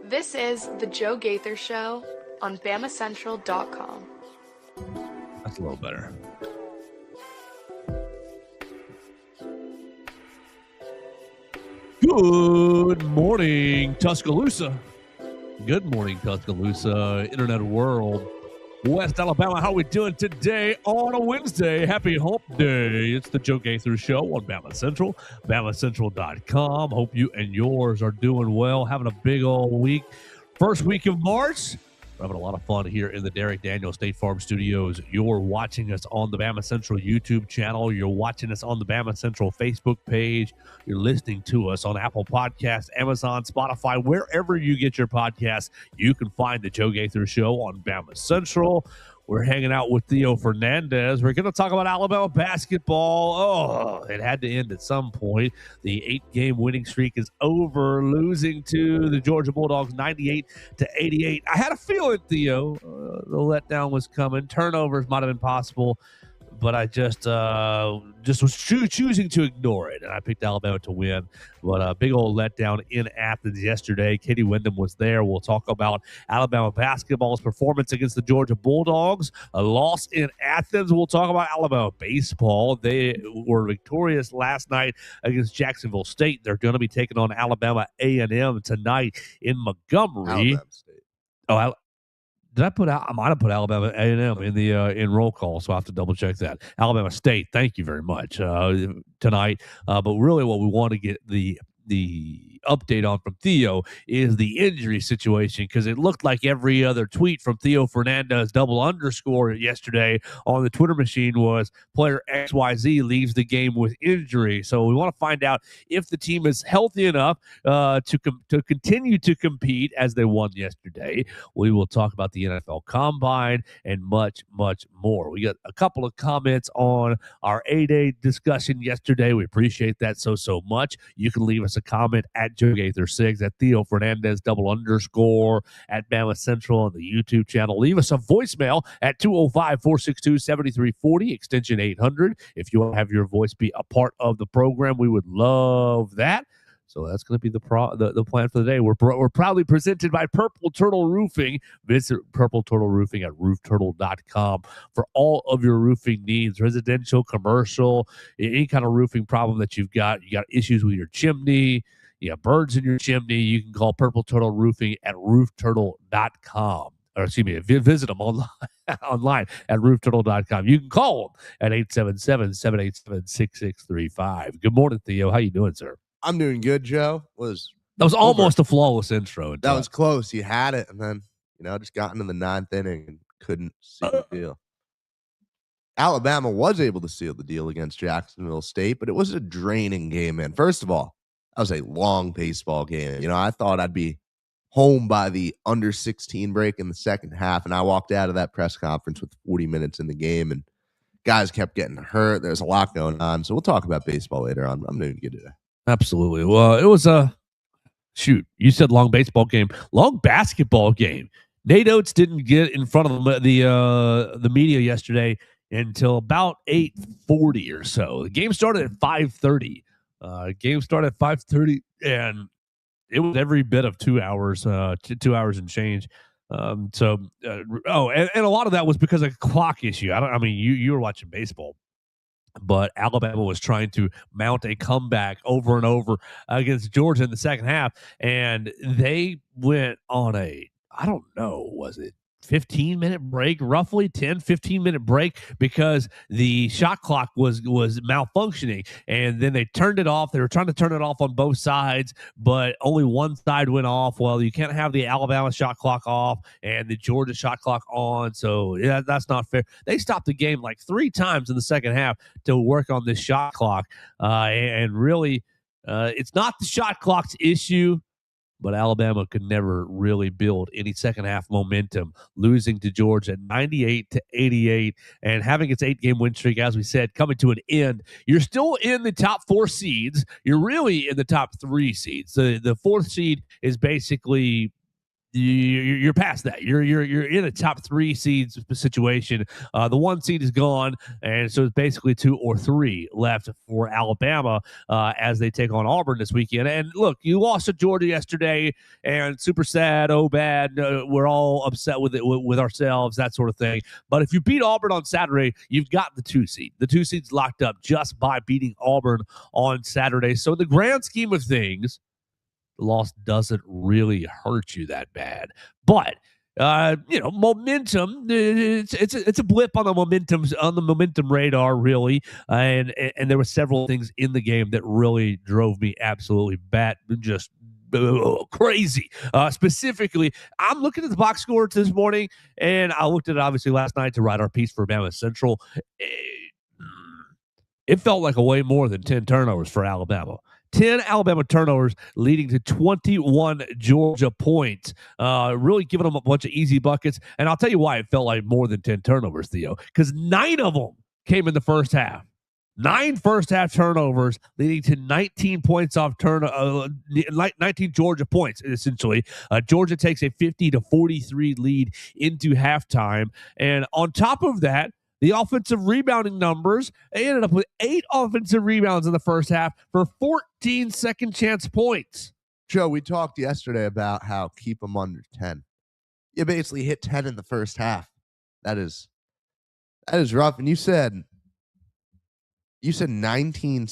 This is the Joe Gaither Show on BamaCentral.com. That's a little better. Good morning, Tuscaloosa. Good morning, Tuscaloosa, Internet world, West Alabama. How are we doing today on a Wednesday? Happy Hump Day. It's the Joe Gaither Show on Bama Central, BamaCentral.com. Hope you and yours are doing well, having a big old week. First week of March. We're having a lot of fun here in the Derek Daniel State Farm Studios. You're watching us on the Bama Central YouTube channel. You're watching us on the Bama Central Facebook page. You're listening to us on Apple Podcasts, Amazon, Spotify, wherever you get your podcasts. You can find the Joe Gaither Show on Bama Central. We're hanging out with Theo Fernandez. We're going to talk about Alabama basketball. Oh, it had to end at some point. The 8-game winning streak is over, losing to the Georgia Bulldogs 98-88. I had a feeling, Theo, the letdown was coming. Turnovers might have been possible, but I just was choosing to ignore it, and I picked Alabama to win. But a big old letdown in Athens yesterday. Katie Wyndham was there. We'll talk about Alabama basketball's performance against the Georgia Bulldogs, a loss in Athens. We'll talk about Alabama baseball. They were victorious last night against Jacksonville State. They're going to be taking on Alabama A&M tonight in Montgomery. Alabama State. Oh, did I put out? I might have put Alabama A&M in the in roll call, so I have to double check that. Alabama State, thank you very much tonight. But really, what we want to get the update on from Theo is the injury situation, because it looked like every other tweet from Theo Fernandez __ yesterday on the Twitter machine was player XYZ leaves the game with injury. So we want to find out if the team is healthy enough to continue to compete as they won yesterday. We will talk about the NFL Combine and much, much more. We got a couple of comments on our A-Day discussion yesterday. We appreciate that so much. You can leave us a comment at Joe Gaither 6, at Theo Fernandez _, at Bama Central on the YouTube channel. Leave us a voicemail at 205-462-7340, extension 800. If you want to have your voice be a part of the program, we would love that. So that's going to be the plan for the day. We're proudly presented by Purple Turtle Roofing. Visit Purple Turtle Roofing at roofturtle.com for all of your roofing needs, residential, commercial, any kind of roofing problem that you've got. You got issues with your chimney, you have birds in your chimney, you can call Purple Turtle Roofing at roofturtle.com. Or excuse me, visit them online at roofturtle.com. You can call them at 877-787-6635. Good morning, Theo. How you doing, sir? I'm doing good, Joe. That was almost a flawless intro. That was close. You had it, and then, just got into the 9th inning and couldn't seal the deal. Alabama was able to seal the deal against Jacksonville State, but it was a draining game, man. First of all, that was a long baseball game. I thought I'd be home by the under 16 break in the second half, and I walked out of that press conference with 40 minutes in the game, and guys kept getting hurt. There's a lot going on, so we'll talk about baseball later on. I'm doing good today. Absolutely. Well, it was you said long baseball game, long basketball game. Nate Oates didn't get in front of the media yesterday until about 8:40 or so. The game started at 5:30. And it was every bit of 2 hours, 2 hours and change. And a lot of that was because of a clock issue. You were watching baseball, but Alabama was trying to mount a comeback over and over against Georgia in the second half, and they went on was it 15-minute break, roughly 15-minute break, because the shot clock was malfunctioning, and then they turned it off. They were trying to turn it off on both sides, but only one side went off. Well, you can't have the Alabama shot clock off and the Georgia shot clock on, so yeah, that's not fair. They stopped the game like 3 times in the second half to work on this shot clock, and really, it's not the shot clock's issue. But Alabama could never really build any second half momentum, losing to Georgia 98-88 and having its 8-game win streak, as we said, coming to an end. You're still in the top 4 seeds. You're really in the top 3 seeds. The 4th seed is basically you're past that. You're in a top 3 seeds situation. The 1 seed is gone, and so it's basically 2 or 3 left for Alabama as they take on Auburn this weekend. And look, you lost to Georgia yesterday, and super sad. Oh, bad. We're all upset with it with ourselves, that sort of thing. But if you beat Auburn on Saturday, you've got the 2 seed. The 2 seed's locked up just by beating Auburn on Saturday. So in the grand scheme of things, the loss doesn't really hurt you that bad. But momentum. It's a blip on the momentum radar, really. And there were several things in the game that really drove me absolutely just crazy. Specifically, I'm looking at the box score this morning, and I looked at it obviously last night to write our piece for BamaCentral. It felt like a way more than 10 turnovers for Alabama. 10 Alabama turnovers leading to 21 Georgia points, really giving them a bunch of easy buckets. And I'll tell you why it felt like more than 10 turnovers, Theo, because 9 of them came in the first half. 9 first half turnovers leading to 19 points off 19 Georgia points, essentially. Georgia takes a 50-43 lead into halftime. And on top of that, the offensive rebounding numbers, they ended up with 8 offensive rebounds in the first half for 14 second chance points. Joe, we talked yesterday about how keep them under 10. You basically hit 10 in the first half. That is rough. And you said 19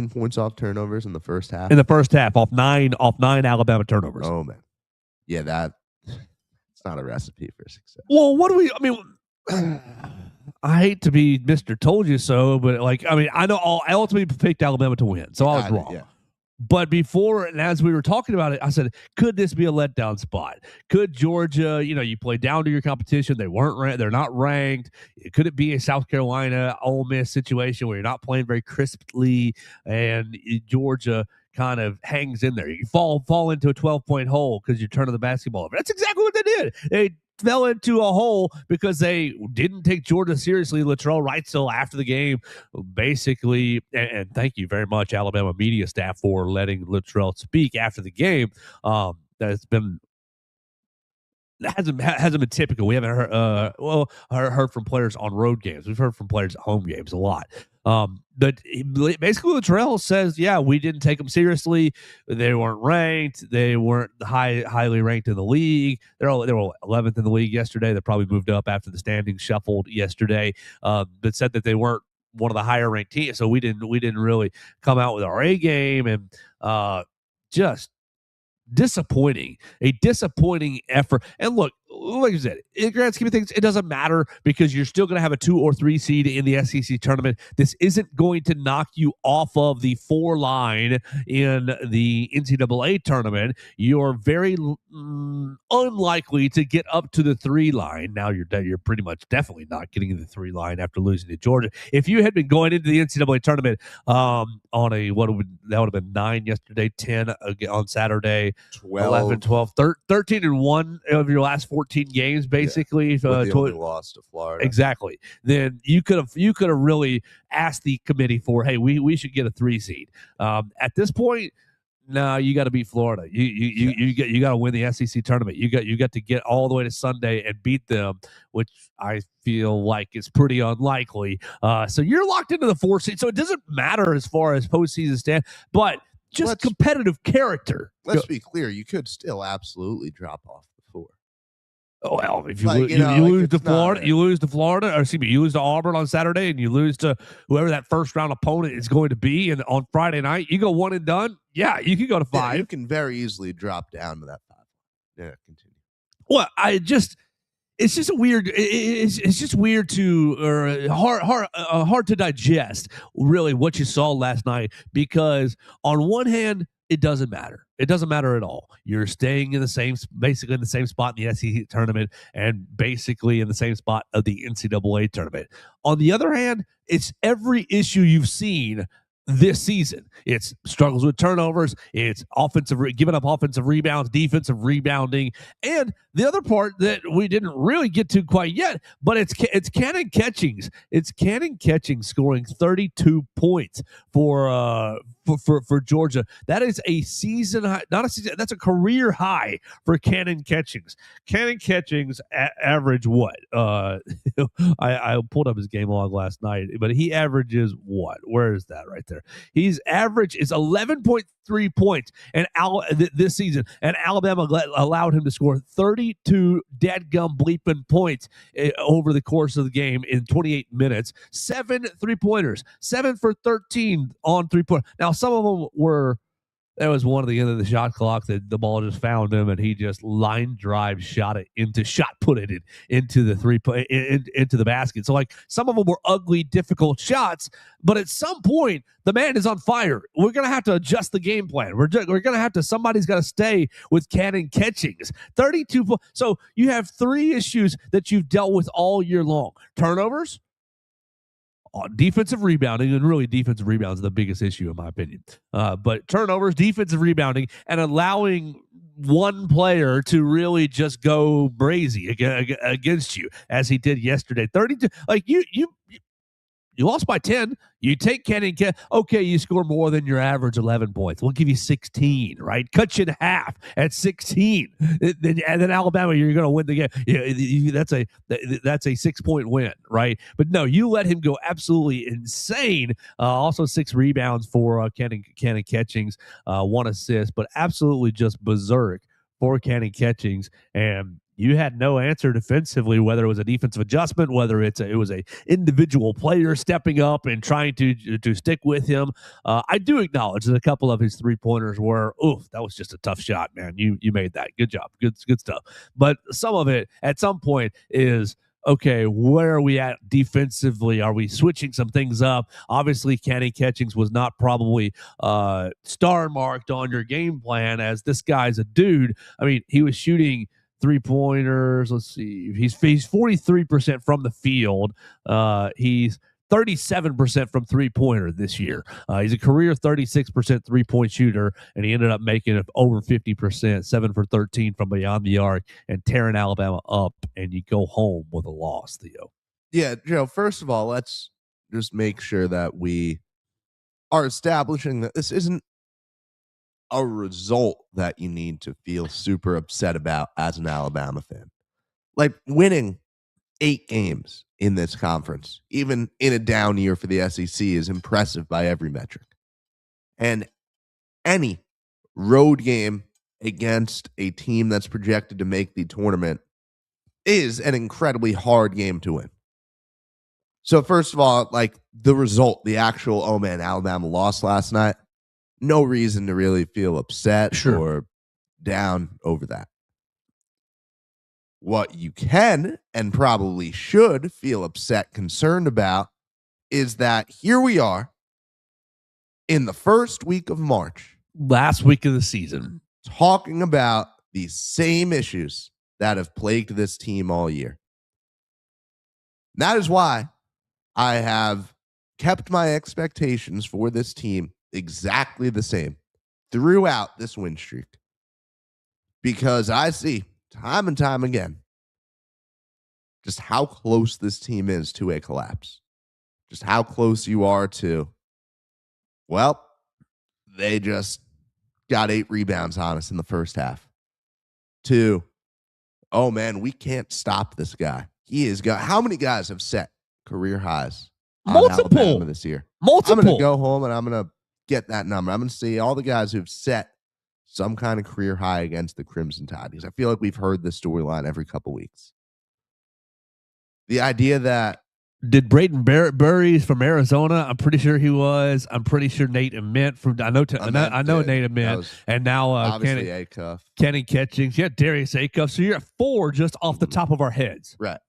points off turnovers in the first half. In the first half, off nine Alabama turnovers. Oh man, yeah, it's not a recipe for success. Well, I hate to be Mr. Told You So, but I know I ultimately picked Alabama to win, so I was wrong. Yeah. But before and as we were talking about it, I said, could this be a letdown spot? Could Georgia, you play down to your competition. They weren't ranked. They're not ranked. Could it be a South Carolina, Ole Miss situation where you're not playing very crisply and Georgia kind of hangs in there? You fall into a 12-point hole because you're turning the basketball over. That's exactly what they did. They fell into a hole because they didn't take Georgia seriously. Latrell Wrightsell after the game, basically, and thank you very much, Alabama media staff, for letting Latrell speak after the game. Hasn't been typical. We haven't heard from players on road games. We've heard from players at home games a lot. But basically, Latrell says, yeah, we didn't take them seriously. They weren't ranked. They weren't highly ranked in the league. They were 11th in the league yesterday. They probably moved up after the standings shuffled yesterday. But said that they weren't one of the higher ranked teams. So we didn't really come out with our A game, and just a disappointing effort. And look, like I said, in the grand scheme of things, it doesn't matter because you're still going to have a 2 or 3 seed in the SEC tournament. This isn't going to knock you off of the 4 line in the NCAA tournament. You're very unlikely to get up to the 3 line. Now you're pretty much definitely not getting to the 3 line after losing to Georgia. If you had been going into the NCAA tournament on that would have been 9 yesterday, 10 on Saturday, 12. 11, 12, 13 and 1 of your last 14 games, basically. With the only loss to Florida. Exactly. Then you could have really asked the committee for, hey, we should get a 3 seed. At this point, no, you got to beat Florida. You got to win the SEC tournament. You got to get all the way to Sunday and beat them, which I feel like is pretty unlikely. So you're locked into the 4 seed. So it doesn't matter as far as postseason stand, but just competitive character. Let's be clear. You could still absolutely drop off the 4. Well, if you lose to Florida, you lose to Florida, or excuse me, you lose to Auburn on Saturday, and you lose to whoever that first round opponent is going to be, and on Friday night, you go 1 and done. Yeah, you can go to 5. Yeah, you can very easily drop down to that 5. Yeah, continue. Well, it's just weird. It's just weird or hard to digest, really, what you saw last night, because on one hand, it doesn't matter. It doesn't matter at all. You're staying basically in the same spot in the SEC tournament and basically in the same spot of the NCAA tournament. On the other hand, it's every issue you've seen this season. It's struggles with turnovers. It's giving up offensive rebounds, defensive rebounding, and the other part that we didn't really get to quite yet, but it's Cannon Catchings. It's Cannon Catchings scoring 32 points for Georgia. That is a season high, not a season. That's a career high for Cannon Catchings. Cannon Catchings average what? I pulled up his game log last night, but he averages what? Where is that right there? His average is 11.3 points and this season, and Alabama allowed him to score 32 dadgum bleeping points over the course of the game in 28 minutes. 7 3-pointers, 7 for 13 on 3-point. Now, some of them were. That was one at the end of the shot clock that the ball just found him, and he just line drive shot put it into the into the basket. So like some of them were ugly, difficult shots, but at some point the man is on fire. We're gonna have to adjust the game plan. We're gonna have to. Somebody's got to stay with Cannon Catchings. 32. So you have 3 issues that you've dealt with all year long: turnovers, defensive rebounding, and really defensive rebounds are the biggest issue in my opinion. But turnovers, defensive rebounding, and allowing one player to really just go brazy against you as he did yesterday. 32, like you lost by 10. You take Cannon. Okay, you score more than your average 11 points. We'll give you 16, right? Cut you in half at 16. And then Alabama, you're going to win the game. Yeah, that's a 6-point win, right? But no, you let him go absolutely insane. Also 6 rebounds for Cannon Catchings, 1 assist, but absolutely just berserk for Cannon Catchings. And you had no answer defensively, whether it was a defensive adjustment, whether it was a individual player stepping up and trying to stick with him. I do acknowledge that a couple of his 3-pointers were, that was just a tough shot, man. You made that. Good job. Good stuff. But some of it at some point is, okay, where are we at defensively? Are we switching some things up? Obviously, Cannon Catchings was not probably star marked on your game plan, as this guy's a dude. I mean, he was shooting 3-pointers. Let's see. He's 43% from the field. He's 37% from 3-pointer this year. He's a career 36% 3-point shooter, and he ended up making it over 50%, 7 for 13 from beyond the arc, and tearing Alabama up, and you go home with a loss, Theo. Yeah, Joe, first of all, let's just make sure that we are establishing that this isn't a result that you need to feel super upset about as an Alabama fan. Like winning 8 games in this conference, even in a down year for the SEC, is impressive by every metric. And any road game against a team that's projected to make the tournament is an incredibly hard game to win. So first of all, like the result, the actual, Alabama lost last night, no reason to really feel upset or down over that. What you can and probably should feel upset, concerned about, is that here we are in the first week of March, last week of the season, talking about the same issues that have plagued this team all year. And that is why I have kept my expectations for this team exactly the same throughout this win streak, because I see time and time again just how close this team is to a collapse, just how close you are to, they just got 8 rebounds on us in the first half, to, we can't stop this guy. He has got, how many guys have set career highs on Alabama this year? Multiple. I'm going to go home and I'm going to get that number. I'm going to see all the guys who've set some kind of career high against the Crimson Tide, because I feel like we've heard this storyline every couple weeks. The idea that did Braden Burry from Arizona? I'm pretty sure he was. I'm pretty sure Nate Ament from I know Nate Ament, and now obviously Acuff, Cannon Catchings, Darius Acuff. So you're at 4 just off the top of our heads, right?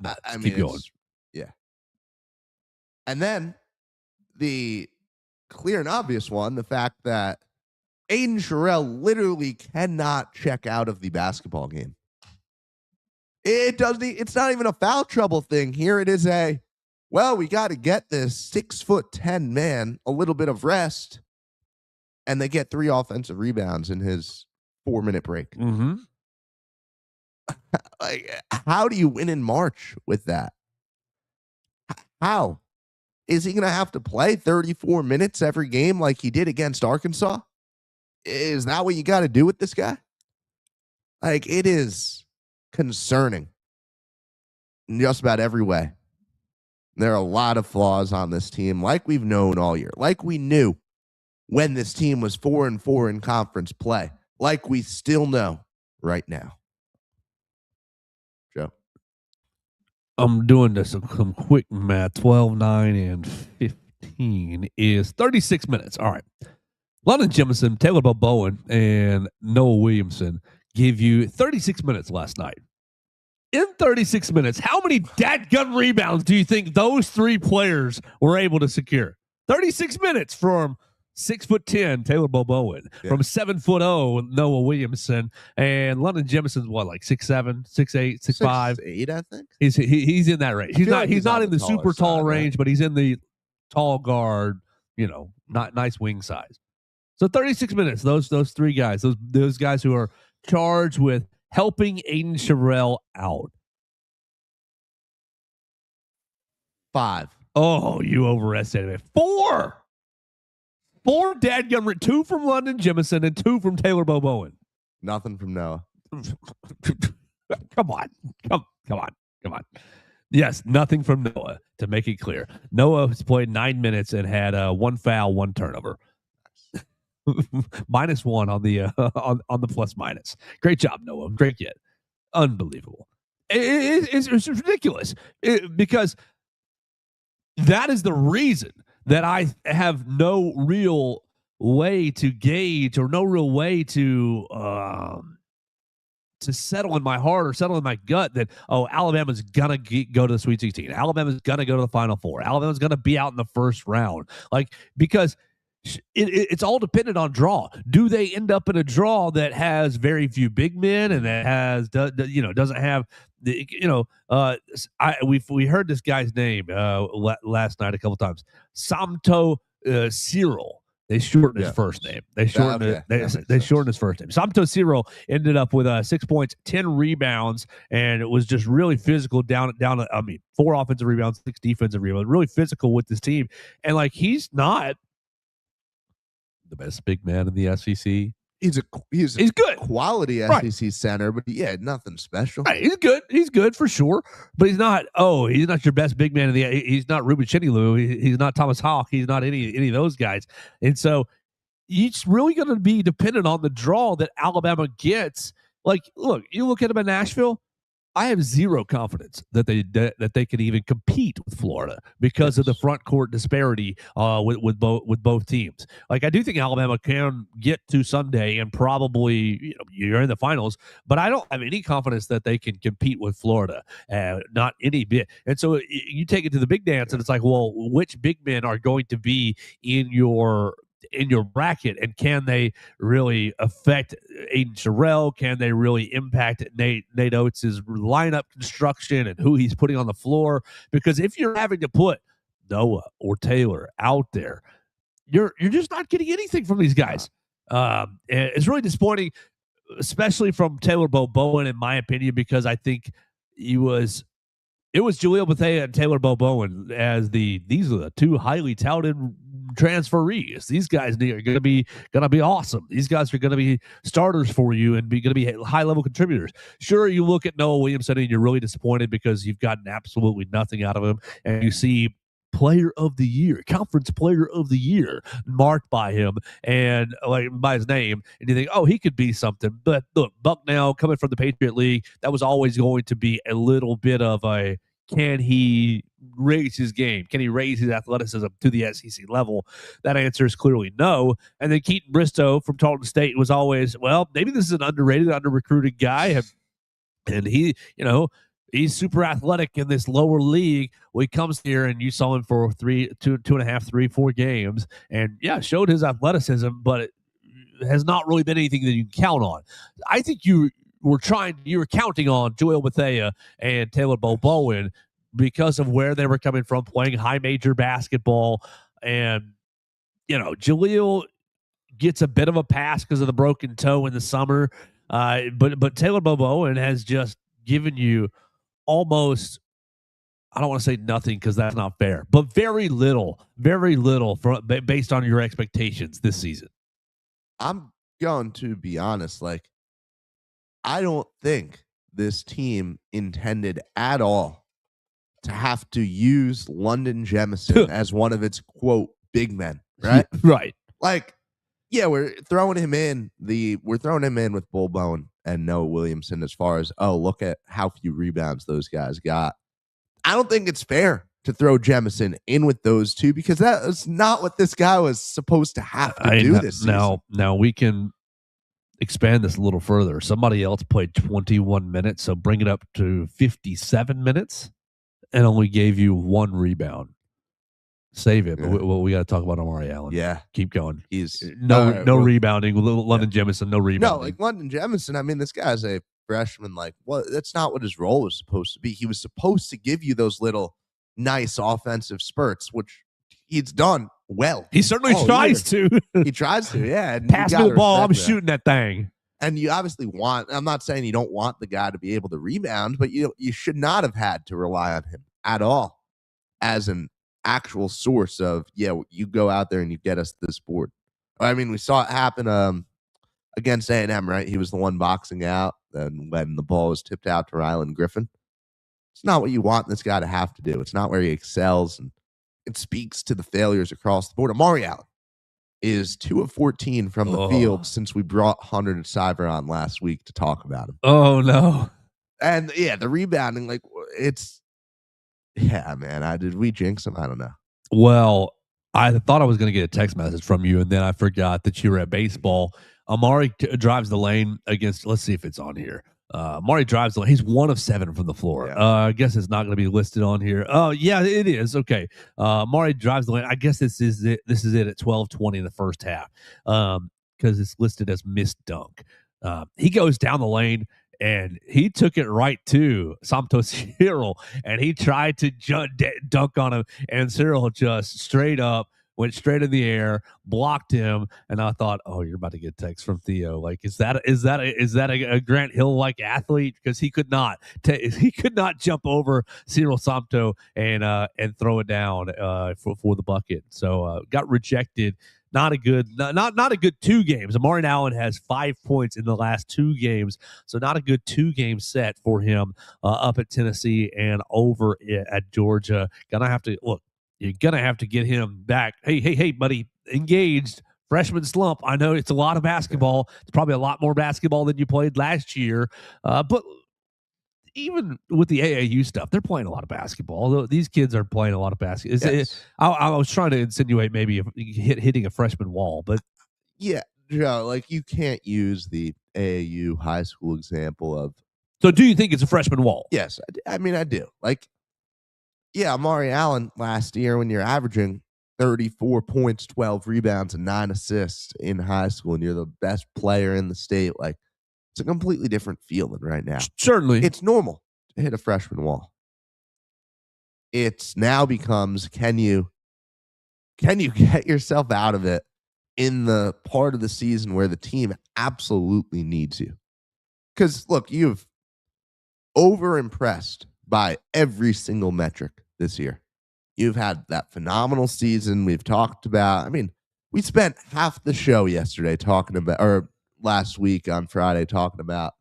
I mean, keep going. Yeah, and then the clear and obvious one, the fact that Aiden Sherrill literally cannot check out of the basketball game. It's not even a foul trouble thing. Here it is well, we got to get this 6'10" man a little bit of rest. And they get 3 offensive rebounds in his 4-minute break. Mm-hmm. Like, how do you win in March with that? How? Is he going to have to play 34 minutes every game like he did against Arkansas? Is that what you got to do with this guy? Like, it is concerning in just about every way. There are a lot of flaws on this team, like we've known all year, like we knew when this team was 4-4 in conference play, like we still know right now. Joe? I'm doing this some quick math. 12, 9, and 15 is 36 minutes. All right. London Jemison, Taylor Bowen, and Noah Williamson give you 36 minutes last night. In 36 minutes, how many dadgun rebounds do you think those 3 players were able to secure? 36 minutes from 6'10" Taylor Bowen, from 7'0" Noah Williamson, and London Jemison's what, like 6'7", 6'8", 6'5", 6'8", I think. He's in that range. He's not in the super tall side, range, right? but he's in the tall guard, not nice wing size. So 36 minutes. Those 3 guys, those guys who are charged with helping Aiden Sherrill out. 5. Oh, you overestimated. 4 dadgum, 2 from London Jemison and 2 from Taylor Bowen. Nothing from Noah. Come on. Yes, nothing from Noah, to make it clear. Noah has played 9 minutes and had 1 foul, 1 turnover. -1 on the on the plus minus. Great job, Noah. Great kid. Unbelievable. It's ridiculous because that is the reason that I have no real way to gauge or no real way to settle in my heart or settle in my gut that, Alabama's gonna go to the Sweet 16. Alabama's gonna go to the Final Four. Alabama's gonna be out in the first round. Because it's all dependent on draw. Do they end up in a draw that has very few big men and that has doesn't have we heard this guy's name last night a couple times. Samto Cyril. They shortened his first name. They shortened They shortened his first name. Samto Cyril ended up with 6 points, 10 rebounds, and it was just really physical down. 4 offensive rebounds, 6 defensive rebounds. Really physical with this team, and he's not the best big man in the SEC. He's good, quality SEC center, but nothing special. Right, he's good for sure, but he's not your best big man in the. He's not Ruben Chinilu. He's not Thomas Hawk. He's not any of those guys. And so it's really going to be dependent on the draw that Alabama gets. Look, you look at him in Nashville. I have zero confidence that they can even compete with Florida because of the front court disparity with both teams. I do think Alabama can get to Sunday and probably you're in the finals, but I don't have any confidence that they can compete with Florida, not any bit. And so you take it to the big dance, and it's like, well, which big men are going to be in your bracket, and can they really affect Aiden Sherrill? Can they really impact Nate Oates' lineup construction and who he's putting on the floor? Because if you're having to put Noah or Taylor out there, you're just not getting anything from these guys. And it's really disappointing, especially from Taylor Bowen, in my opinion, because I think it was Jaleel Bethea and Taylor Bowen as these are the 2 highly touted transferees. These guys are going to be awesome. These guys are going to be starters for you and going to be high level contributors. Sure, you look at Noah Williamson and you're really disappointed because you've gotten absolutely nothing out of him, and you see player of the year, conference player of the year marked by him and by his name, and you think, he could be something. But look, Bucknell coming from the Patriot League, that was always going to be a little bit of a, can he raise his game? Can he raise his athleticism to the SEC level? That answer is clearly no. And then Keaton Bristow from Tarleton State was always, well, maybe this is an underrated, under-recruited guy. And he, he's super athletic in this lower league. Well, he comes here and you saw him for 4 games and showed his athleticism, but it has not really been anything that you can count on. I think you were counting on Joel Bethea and Taylor Bowen because of where they were coming from, playing high major basketball. And, Jaleel gets a bit of a pass because of the broken toe in the summer. But Taylor Boboan has just given you almost, I don't want to say nothing because that's not fair, but very little based on your expectations this season. I'm going to be honest. Like, I don't think this team intended at all to have to use London Jemison as one of its quote big men, right? Right. Like, yeah, we're throwing him in with Bull Bone and Noah Williamson as far as, oh, look at how few rebounds those guys got. I don't think it's fair to throw Jemison in with those two because that is not what this guy was supposed to have to do this season. Now we can expand this a little further. Somebody else played 21 minutes, so bring it up to 57 minutes and only gave you 1 rebound. Save it. Yeah. But we got to talk about Amari Allen. Yeah. Keep going. He's rebounding. London Jemison, no rebounding. No, like London Jemison, I mean, this guy's a freshman. Like, well, that's not what his role was supposed to be. He was supposed to give you those little nice offensive spurts, which he's done well. He certainly tries to. He tries to, yeah. Pass me the ball. I'm shooting that thing. And you obviously I'm not saying you don't want the guy to be able to rebound, but you should not have had to rely on him at all as an actual source of, you go out there and you get us this board. I mean, we saw it happen against A&M, right? He was the one boxing out, and when the ball was tipped out to Rylan Griffin. It's not what you want this guy to have to do. It's not where he excels, and it speaks to the failures across the board. Amari Allen is 2 of 14 from the field since we brought Hunter Cyber on last week to talk about him. Oh, no. And, the rebounding, like, man, did we jinx him? I don't know. Well, I thought I was going to get a text message from you, and then I forgot that you were at baseball. Amari drives the lane against, let's see if it's on here. Amari drives the lane. He's 1 of 7 from the floor. Yeah. I guess it's not going to be listed on here. Oh, yeah, it is. Okay. Amari drives the lane. I guess this is it. This is it at 12:20 in the first half because it's listed as missed dunk. He goes down the lane, and he took it right to Santos Cyril, and he tried to dunk on him, and Cyril just straight up went straight in the air, blocked him, and I thought, oh, you're about to get a text from Theo. Like, is that a Grant Hill like athlete? Because he could not jump over Cyril Santos and throw it down for the bucket. So got rejected. Not a good 2 games. Amari Allen has 5 points in the last 2 games, so not a good 2-game set for him up at Tennessee and over at Georgia. You're gonna have to get him back. Hey, buddy, engaged. Freshman slump. I know it's a lot of basketball. It's probably a lot more basketball than you played last year, but even with the AAU stuff, they're playing a lot of basketball. Although these kids are playing a lot of basketball. Yes. I was trying to insinuate maybe hitting a freshman wall, but Joe, like, you can't use the AAU high school example of. So, do you think it's a freshman wall? Yes, I mean I do. Like, Amari Allen last year, when you're averaging 34 points, 12 rebounds, and 9 assists in high school, and you're the best player in the state, like, it's a completely different feeling right now. Certainly. It's normal to hit a freshman wall. It's now becomes, can you get yourself out of it in the part of the season where the team absolutely needs you? Because, look, you've over-impressed by every single metric this year. You've had that phenomenal season we've talked about. I mean, we spent half the show yesterday last week on Friday talking about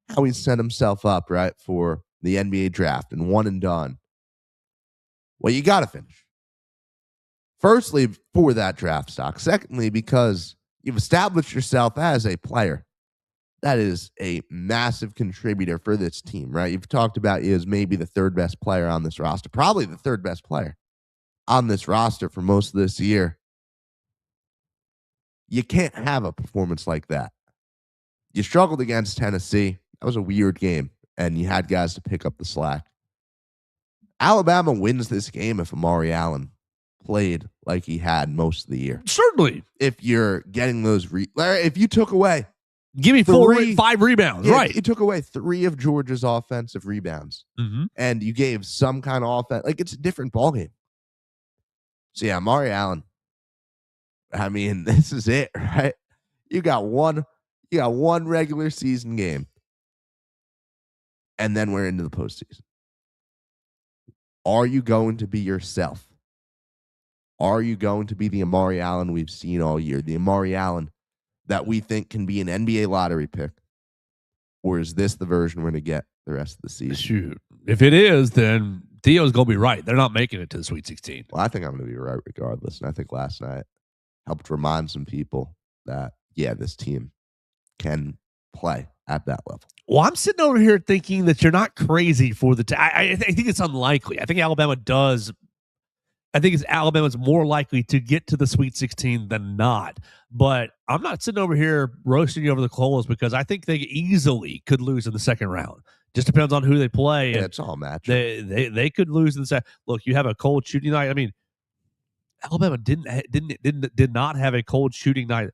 how he set himself up, right, for the NBA draft and one and done. Well, you got to finish. Firstly, for that draft stock. Secondly, because you've established yourself as a player. That is a massive contributor for this team, right? You've talked about you as maybe the 3rd best player on this roster, probably the 3rd best player on this roster for most of this year. You can't have a performance like that. You struggled against Tennessee. That was a weird game, and you had guys to pick up the slack. Alabama wins this game if Amari Allen played like he had most of the year. Certainly. If you're getting those if you took away Give me 5 rebounds. Yeah, right. You took away 3 of Georgia's offensive rebounds, and you gave some kind of offense. Like, it's a different ballgame. So, yeah, Mari Allen, I mean, this is it, right? You got one regular season game, and then we're into the postseason. Are you going to be yourself? Are you going to be the Amari Allen we've seen all year? The Amari Allen that we think can be an NBA lottery pick? Or is this the version we're going to get the rest of the season? Shoot. If it is, then Theo's going to be right. They're not making it to the Sweet 16. Well, I think I'm going to be right regardless. And I think last night helped remind some people that, yeah, this team can play at that level. Well, I'm sitting over here thinking that you're not crazy for the I think it's unlikely. I think Alabama does. I think Alabama's more likely to get to the Sweet 16 than not. But I'm not sitting over here roasting you over the coals because I think they easily could lose in the second round. Just depends on who they play. Yeah, it's all match. They could lose in the second. Look, you have a cold shooting night. I mean, Alabama did not have a cold shooting night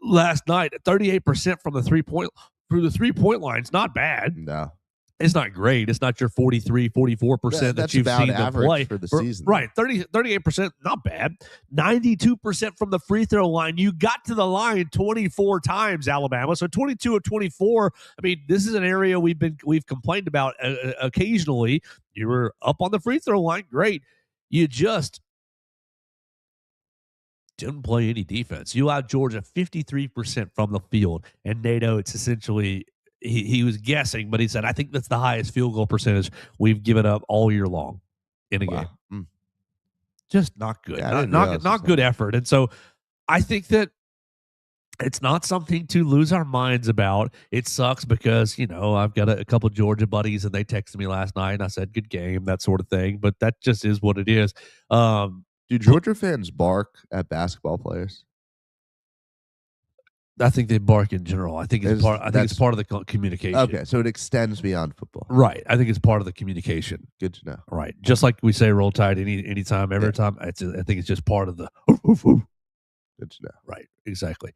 last night. 38% from the 3-point line. It's not bad. No. It's not great. It's not your 43, 44% that you've seen them play for the season. Right. 38%, not bad. 92% from the free throw line. You got to the line 24 times, Alabama. So 22 of 24. I mean, this is an area we've complained about occasionally. You were up on the free throw line. Great. You just didn't play any defense. You allowed Georgia 53% from the field. And NATO, it's essentially he was guessing, but he said, I think that's the highest field goal percentage we've given up all year long in a game. Just not good. Yeah, not good effort. And so I think that it's not something to lose our minds about. It sucks because, I've got a couple of Georgia buddies and they texted me last night and I said, good game, that sort of thing. But that just is what it is. Do Georgia fans bark at basketball players? I think they bark in general. I think it's part of the communication. Okay, so it extends beyond football. Right. I think it's part of the communication. Good to know. Right. Just like we say roll tide anytime, every time. I think it's just part of the oof, oof. Good to know. Right. Exactly.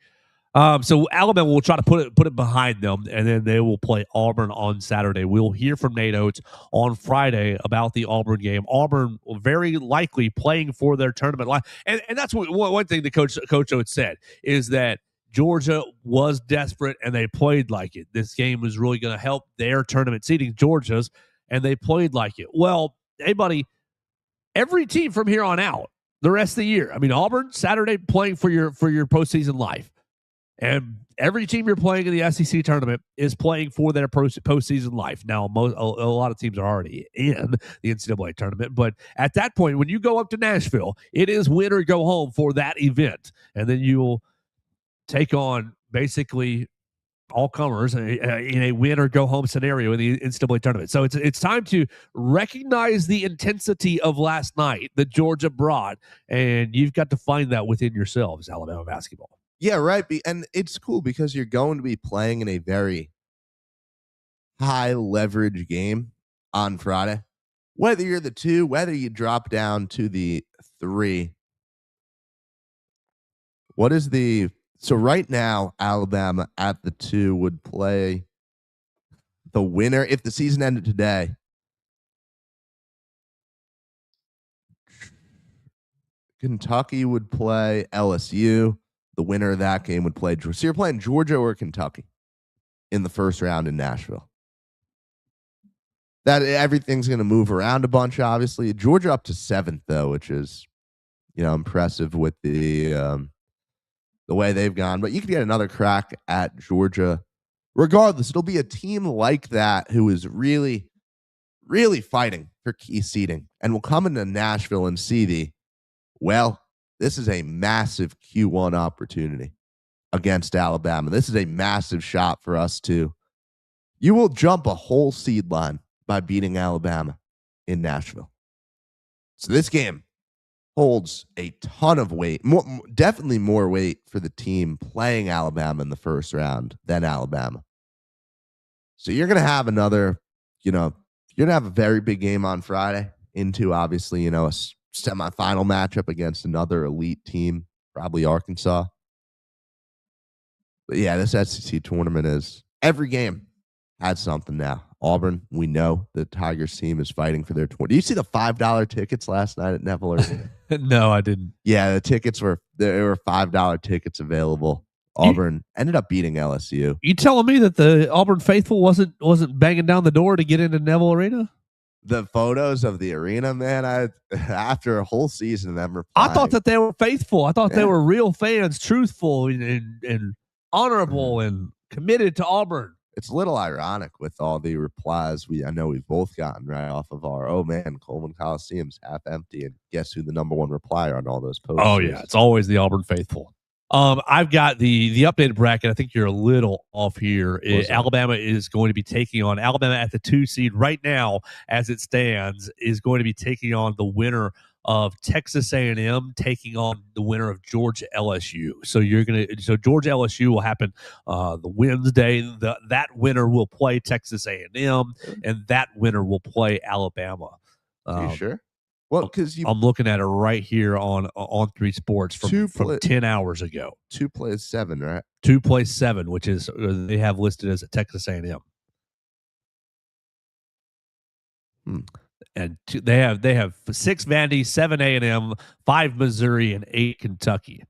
So Alabama will try to put it behind them, and then they will play Auburn on Saturday. We'll hear from Nate Oates on Friday about the Auburn game. Auburn will very likely playing for their tournament line, and that's one thing that Coach Oates said is that Georgia was desperate and they played like it. This game was really going to help their tournament seeding, Georgia's, and they played like it. Well, hey, buddy, every team from here on out, the rest of the year. I mean, Auburn Saturday playing for your postseason life. And every team you're playing in the SEC tournament is playing for their postseason life. Now, a lot of teams are already in the NCAA tournament, but at that point, when you go up to Nashville, it is win or go home for that event, and then you'll take on basically all comers in a win or go home scenario in the NCAA tournament. So it's time to recognize the intensity of last night that Georgia brought, and you've got to find that within yourselves, Alabama basketball. Yeah, right. And it's cool because you're going to be playing in a very high leverage game on Friday. Whether you're the 2, whether you drop down to the 3. So right now, Alabama at the 2 would play the winner if the season ended today. Kentucky would play LSU. The winner of that game would play Georgia. So you're playing Georgia or Kentucky in the first round in Nashville. That everything's going to move around a bunch, obviously. Georgia up to 7th, though, which is, impressive with the way they've gone. But you could get another crack at Georgia. Regardless, it'll be a team like that who is really, really fighting for key seeding and will come into Nashville and see this is a massive Q1 opportunity against Alabama. This is a massive shot for us too. You will jump a whole seed line by beating Alabama in Nashville. So this game holds a ton of weight, definitely more weight for the team playing Alabama in the first round than Alabama. So you're going to have you're going to have a very big game on Friday into obviously, a semifinal matchup against another elite team, probably Arkansas. But yeah, this SEC tournament is every game has something now. Auburn, we know the Tigers team is fighting for their 20. Do you see the $5 tickets last night at Neville Arena? No, I didn't. Yeah, the tickets were $5 tickets available. Auburn ended up beating LSU. You telling me that the Auburn faithful wasn't banging down the door to get into Neville Arena? The photos of the arena, man, after a whole season of them replying, I thought that they were faithful. I thought they were real fans, truthful and honorable and committed to Auburn. It's a little ironic with all the replies I know we've both gotten right off of our, oh man, Coleman Coliseum's half empty, and guess who the number one replier on all those posts? Oh yeah, it's always the Auburn faithful. I've got the updated bracket. I think you're a little off here. Alabama is going to be taking on Alabama at the 2 seed right now, as it stands, is going to be taking on the winner of Texas A&M taking on the winner of Georgia LSU. So Georgia LSU will happen the Wednesday. That winner will play Texas A&M, and that winner will play Alabama. Are you sure? Well, because I'm looking at it right here on 3 Sports from 10 hours ago. 2 plays 7, right? 2 plays 7, which is they have listed as a Texas A&M. And they have 6 Vandy, 7 A&M, 5 Missouri, and 8 Kentucky.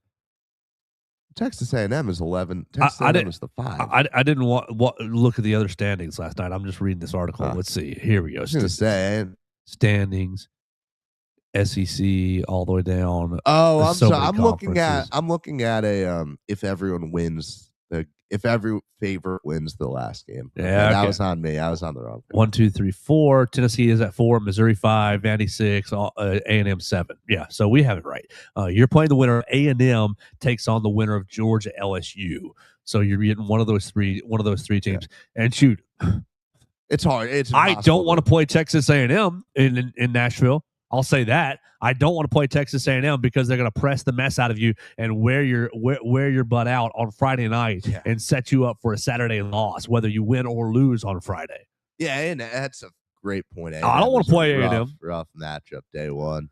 Texas A&M is 11. Texas A&M is the 5. I didn't look at the other standings last night. I'm just reading this article. Let's see. Here we go. I was going to say standings. SEC all the way down. Oh, I'm sorry. I'm looking at a if everyone wins if every favorite wins the last game. Yeah, that was on me. I was on the wrong thing. 1, 2, 3, 4. Tennessee is at 4. Missouri 5. Vandy 6. A&M 7. Yeah, so we have it right. You're playing the winner of A&M takes on the winner of Georgia LSU. So you're getting one of those three teams. Yeah. And shoot, it's hard. I don't want to play Texas A&M in Nashville. I'll say that. I don't want to play Texas A&M because they're going to press the mess out of you and wear your butt out on Friday night and set you up for a Saturday loss, whether you win or lose on Friday. Yeah, and that's a great point. I don't want to play A&M. Rough matchup day one.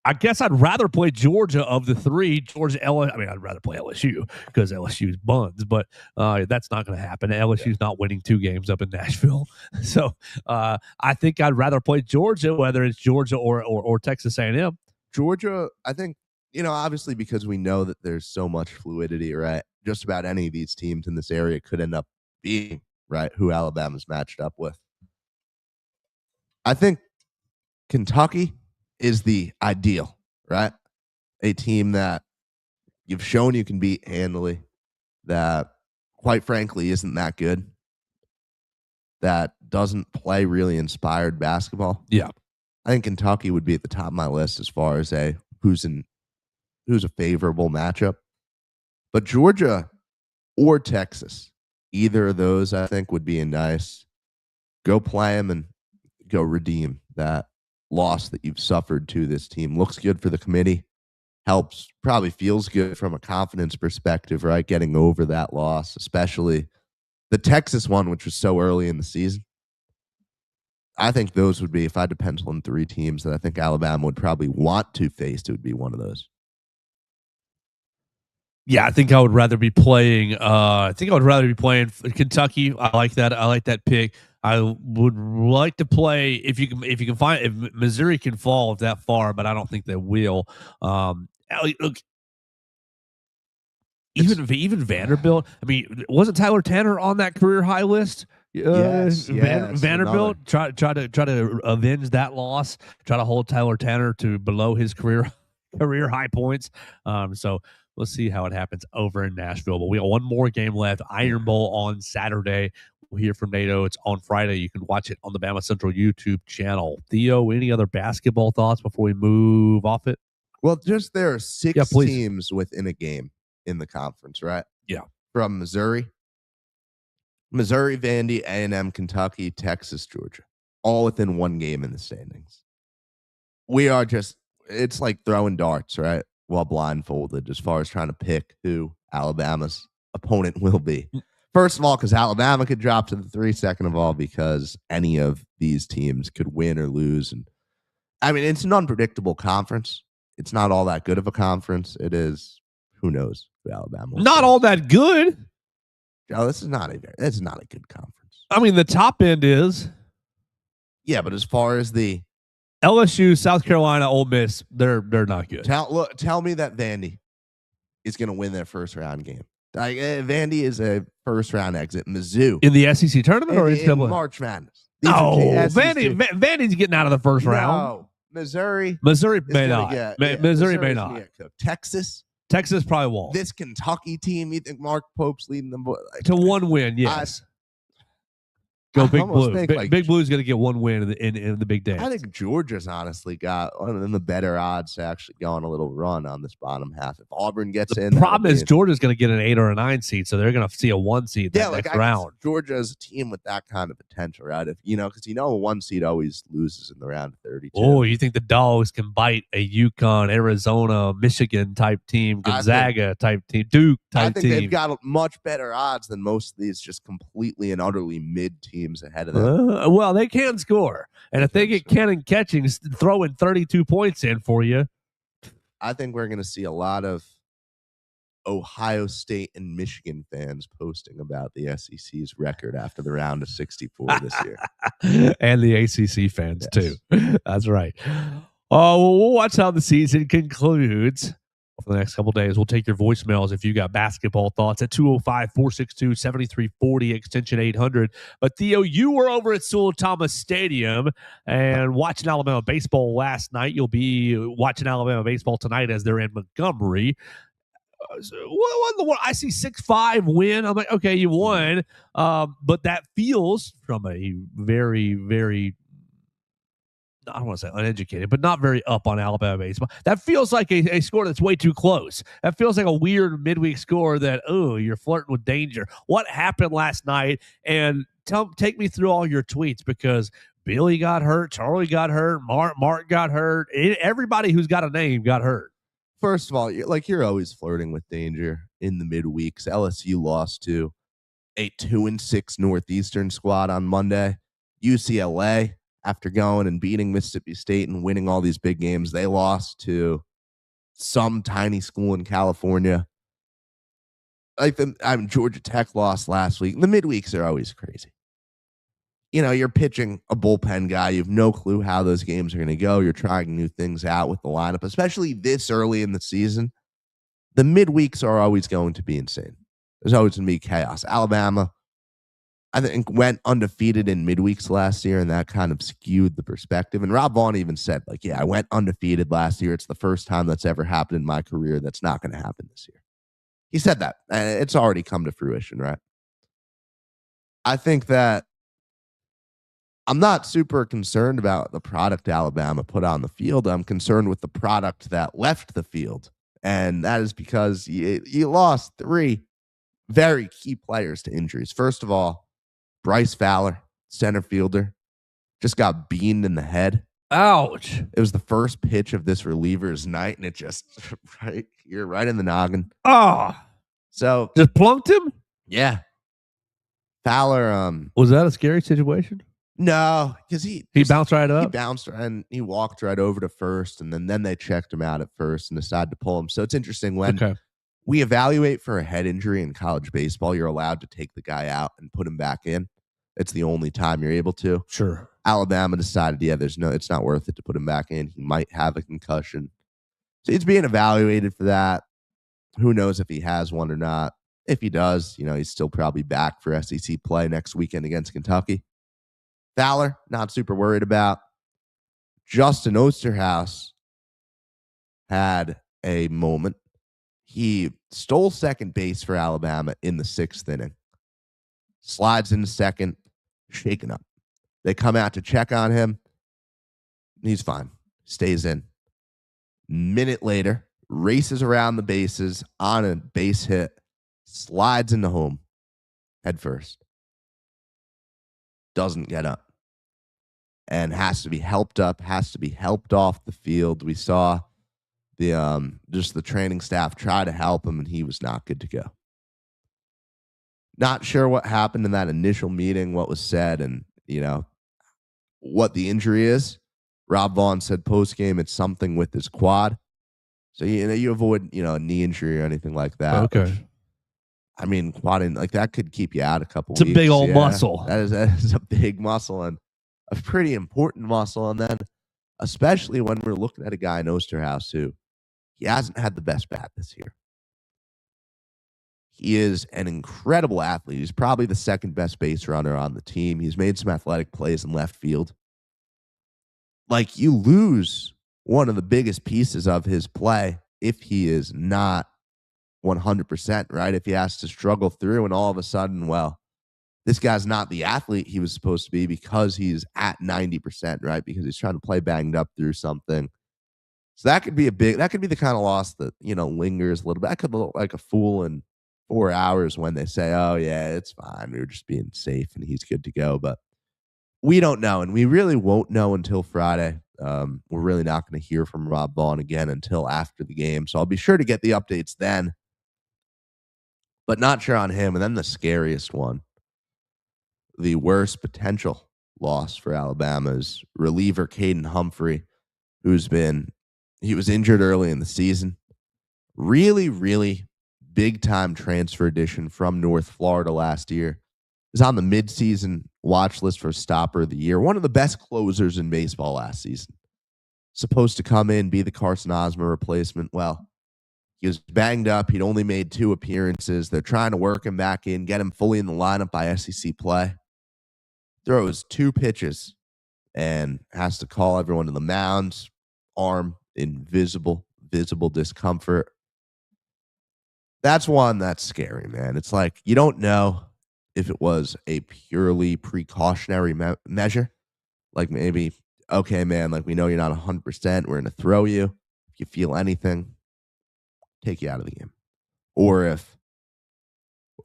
I guess I'd rather play Georgia of the 3. I'd rather play LSU because LSU's buns, but that's not going to happen. LSU's not winning 2 games up in Nashville. So I think I'd rather play Georgia, whether it's Georgia or Texas A&M. Georgia, I think, obviously because we know that there's so much fluidity, right? Just about any of these teams in this area could end up being, right, who Alabama's matched up with. I think Kentucky is the ideal, right? A team that you've shown you can beat handily, that quite frankly isn't that good, that doesn't play really inspired basketball. Yeah. I think Kentucky would be at the top of my list as far as who's a favorable matchup. But Georgia or Texas, either of those I think would be a nice go play them and go redeem that loss that you've suffered to this team. Looks good for the committee. Helps, probably feels good from a confidence perspective, right? Getting over that loss, especially the Texas one, which was so early in the season. I think those would be, if I had to pencil in 3 teams that I think Alabama would probably want to face, it would be one of those. Yeah, I think I would rather be playing. Kentucky. I like that. I like that pick. I would like to play if Missouri can fall that far, but I don't think they will. Look, even Vanderbilt. I mean, wasn't Tyler Tanner on that career high list? Yes, Vanderbilt try to avenge that loss. Try to hold Tyler Tanner to below his career high points. So we'll see how it happens over in Nashville. But we got one more game left. Iron Bowl on Saturday. We'll hear from NATO. It's on Friday. You can watch it on the BamaCentral YouTube channel. Theo, any other basketball thoughts before we move off it? Well, just there are 6 teams within a game in the conference, right? Yeah. From Missouri, Vandy, A&M, Kentucky, Texas, Georgia, all within 1 game in the standings. We are it's like throwing darts, right? While blindfolded, as far as trying to pick who Alabama's opponent will be. First of all, because Alabama could drop to the 3. Second of all, because any of these teams could win or lose. And I mean, it's an unpredictable conference. It's not all that good of a conference. It is, who knows, for Alabama. Not all that good. Joe, this is not a good conference. I mean, the top end is Yeah, but as far as the LSU, South Carolina, Ole Miss, they're not good. tell me that Vandy is going to win their first round game. Like Vandy is a first round exit. Mizzou In the SEC tournament or in March Madness. Vandy's getting out of the first round. No, Missouri may not. Missouri may not. Texas probably won't. This Kentucky team, you think Mark Pope's leading them to one win? Yes. Go Big Blue. Big Blue's going to get one win in the big dance. I think Georgia's honestly got one of the better odds to actually go on a little run on this bottom half. If Auburn gets in, the problem is Georgia's going to get an 8 or a 9 seed, so they're going to see a 1 seed next round. Georgia is a team with that kind of potential, right? If because a 1 seed always loses in the round of 32. Oh, you think the Dogs can bite a UConn, Arizona, Michigan type team, Gonzaga type team, Duke type team? I think they've got much better odds than most of these just completely and utterly mid teams ahead of them. Well, they can score. And if they get Ken and Catching throwing 32 points in for you. I think we're going to see a lot of Ohio State and Michigan fans posting about the SEC's record after the round of 64 this year. And the ACC fans, too. That's right. Oh, we'll watch how the season concludes. For the next couple of days, we'll take your voicemails if you got basketball thoughts at 205-462-7340, extension 800. But Theo, you were over at Sewell Thomas Stadium and watching Alabama baseball last night. You'll be watching Alabama baseball tonight as they're in Montgomery. I see 6-5 win. I'm like, okay, you won. But that feels from a very, very, I don't want to say uneducated, but not very up on Alabama baseball. That feels like a score that's way too close. That feels like a weird midweek score that, you're flirting with danger. What happened last night? And take me through all your tweets, because Billy got hurt, Charlie got hurt, Mark got hurt. Everybody who's got a name got hurt. First of all, you're always flirting with danger in the midweeks. LSU lost to a 2-6 Northeastern squad on Monday. UCLA, after going and beating Mississippi State and winning all these big games, they lost to some tiny school in California. Georgia Tech lost last week. The midweeks are always crazy. You're pitching a bullpen guy. You have no clue how those games are going to go. You're trying new things out with the lineup, especially this early in the season. The midweeks are always going to be insane. There's always going to be chaos. Alabama, I think, went undefeated in midweeks last year, and that kind of skewed the perspective. And Rob Vaughn even said, I went undefeated last year. It's the first time that's ever happened in my career. That's not going to happen this year. He said that, and it's already come to fruition, right? I think that I'm not super concerned about the product Alabama put on the field. I'm concerned with the product that left the field, and that is because you lost 3 very key players to injuries. First of all, Bryce Fowler, center fielder, just got beamed in the head. Ouch. It was the first pitch of this reliever's night, and it just, you're right in the noggin. Oh. So. Just plunked him? Yeah. Fowler. Was that a scary situation? No, because he bounced right up? He bounced and he walked right over to first, and then they checked him out at first and decided to pull him. So it's interesting when we evaluate for a head injury in college baseball, you're allowed to take the guy out and put him back in. It's the only time you're able to. Sure. Alabama decided, it's not worth it to put him back in. He might have a concussion. So he's being evaluated for that. Who knows if he has one or not. If he does, he's still probably back for SEC play next weekend against Kentucky. Fowler, not super worried about. Justin Osterhaus had a moment. He stole second base for Alabama in the 6th inning. Slides into second, shaken up. They come out to check on him. He's fine. Stays in. Minute later, races around the bases on a base hit, slides into home, head first. Doesn't get up. And has to be helped up, has to be helped off the field. We saw the training staff try to help him, and he was not good to go. Not sure what happened in that initial meeting, what was said, and, what the injury is. Rob Vaughn said post-game it's something with his quad. So, you avoid, a knee injury or anything like that. Okay. I mean, quadding like that could keep you out a couple It's a weeks. big old muscle. That is a big muscle and a pretty important muscle. And then, especially when we're looking at a guy in Osterhaus who he hasn't had the best bat this year. He is an incredible athlete. He's probably the second best base runner on the team. He's made some athletic plays in left field. Like, you lose one of the biggest pieces of his play if he is not 100%, right? If he has to struggle through and all of a sudden, well, this guy's not the athlete he was supposed to be because he's at 90%, right? Because he's trying to play banged up through something. So that could be the kind of loss that, lingers a little bit. I could look like a fool in 4 hours when they say, oh, yeah, it's fine. We were just being safe and he's good to go. But we don't know. And we really won't know until Friday. We're really not going to hear from Rob Vaughn again until after the game. So I'll be sure to get the updates then. But not sure on him. And then the scariest one, the worst potential loss for Alabama's reliever, Caden Humphrey, he was injured early in the season. Really, really big-time transfer addition from North Florida last year. Is on the midseason watch list for Stopper of the Year. One of the best closers in baseball last season. Supposed to come in, be the Carson Osmer replacement. Well, he was banged up. He'd only made 2 appearances. They're trying to work him back in, get him fully in the lineup by SEC play. Throws 2 pitches and has to call everyone to the mound. Arm in visible discomfort. That's one that's scary, man. It's like you don't know if it was a purely precautionary measure. Like maybe, okay, man, like we know you're not 100%. We're going to throw you. If you feel anything, take you out of the game. Or if,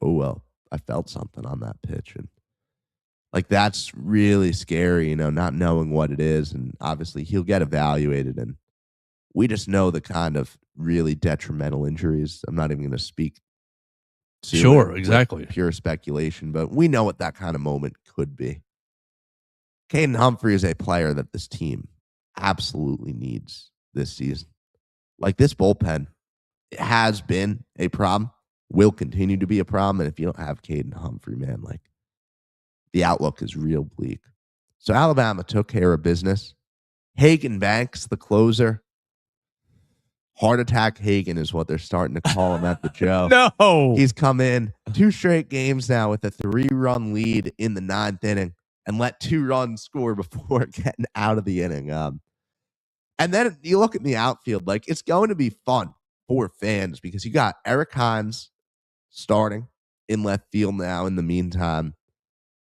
oh, well, I felt something on that pitch. And like that's really scary, not knowing what it is. And obviously he'll get evaluated. And we just know the kind of really detrimental injuries. I'm not even going to speak to Sure, exactly. Pure speculation, but we know what that kind of moment could be. Caden Humphrey is a player that this team absolutely needs this season. Like this bullpen has been a problem, will continue to be a problem. And if you don't have Caden Humphrey, man, like the outlook is real bleak. So Alabama took care of business. Hagen Banks, the closer. Heart Attack Hagen is what they're starting to call him at the Joe. No. He's come in 2 straight games now with a 3-run lead in the 9th inning and let 2 runs score before getting out of the inning. And then you look at the outfield, like it's going to be fun for fans because you got Eric Hines starting in left field now in the meantime.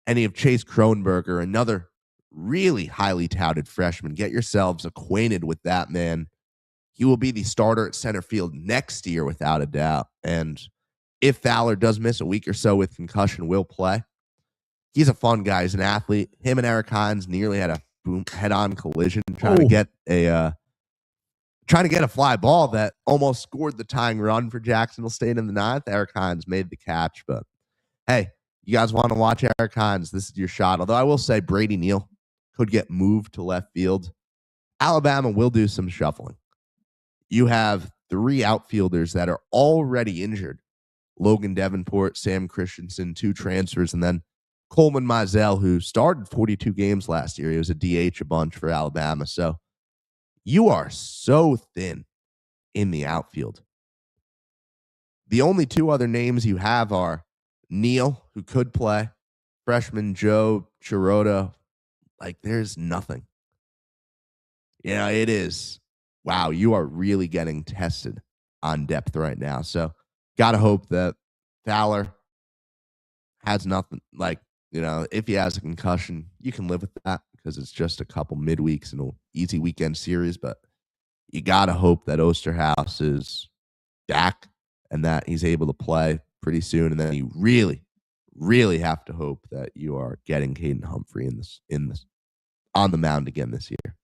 And you have Chase Kronberger, another really highly touted freshman. Get yourselves acquainted with that man. He will be the starter at center field next year without a doubt. And if Fowler does miss a week or so with concussion, will play. He's a fun guy. He's an athlete. Him and Eric Hines nearly had a head-on collision trying to get a fly ball that almost scored the tying run for Jacksonville State in the 9th. Eric Hines made the catch, but hey, you guys want to watch Eric Hines? This is your shot. Although I will say Brady Neal could get moved to left field. Alabama will do some shuffling. You have 3 outfielders that are already injured. Logan Davenport, Sam Christensen, 2 transfers, and then Coleman Mizell, who started 42 games last year. He was a DH a bunch for Alabama. So you are so thin in the outfield. The only 2 other names you have are Neal, who could play, freshman Joe Chirota. Like, there's nothing. It is. Wow, you are really getting tested on depth right now. So got to hope that Fowler has nothing. Like, if he has a concussion, you can live with that because it's just a couple midweeks and an easy weekend series. But you got to hope that Osterhaus is back and that he's able to play pretty soon. And then you really, really have to hope that you are getting Caden Humphrey in this on the mound again this year.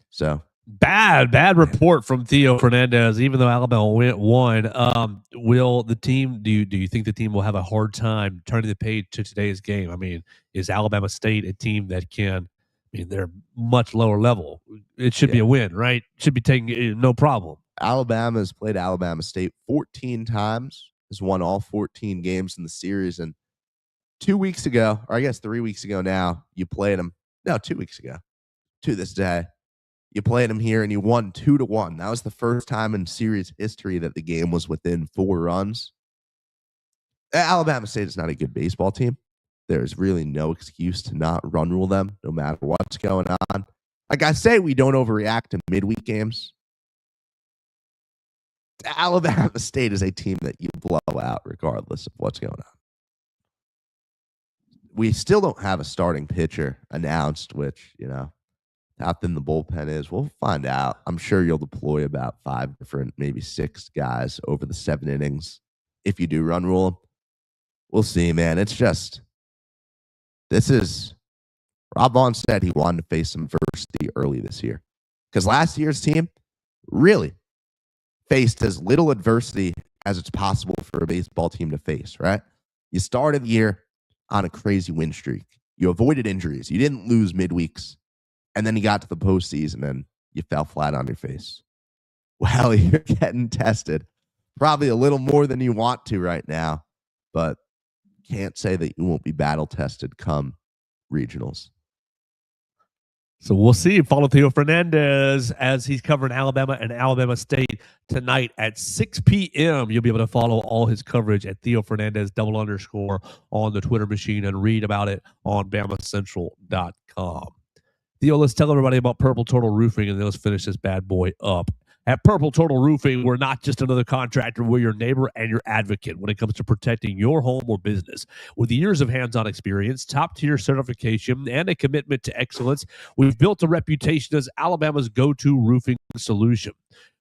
So bad report from Theo Fernandez. Even though Alabama won, will the team? Do you think the team will have a hard time turning the page to today's game? I mean, is Alabama State a team that can? I mean, they're much lower level. It should be a win, right? Should be taking no problem. Alabama's played Alabama State 14 times has won all 14 games in the series. And 2 weeks ago, or I guess 3 weeks ago now, you played them. No, 2 weeks ago to this day. You played them here and you won 2-1. That was the first time in series history that the game was within 4 runs. Alabama State is not a good baseball team. There's really no excuse to not run rule them, no matter what's going on. Like I say, we don't overreact to midweek games. Alabama State is a team that you blow out regardless of what's going on. We still don't have a starting pitcher announced, which, how thin the bullpen is. We'll find out. I'm sure you'll deploy about 5 different, maybe 6 guys over the 7 innings if you do run rule them. We'll see, man. It's just, Rob Vaughn said he wanted to face some adversity early this year. Because last year's team really faced as little adversity as it's possible for a baseball team to face, right? You started the year on a crazy win streak. You avoided injuries. You didn't lose midweeks. And then you got to the postseason and you fell flat on your face. Well, you're getting tested probably a little more than you want to right now, but can't say that you won't be battle tested come regionals. So we'll see. Follow Theo Fernandez as he's covering Alabama and Alabama State tonight at 6 p.m. You'll be able to follow all his coverage at Theo Fernandez __ on the Twitter machine and read about it on BamaCentral.com. Theo, let's tell everybody about Purple Turtle Roofing, and then let's finish this bad boy up. At Purple Turtle Roofing, we're not just another contractor. We're your neighbor and your advocate when it comes to protecting your home or business. With years of hands-on experience, top-tier certification, and a commitment to excellence, we've built a reputation as Alabama's go-to roofing solution.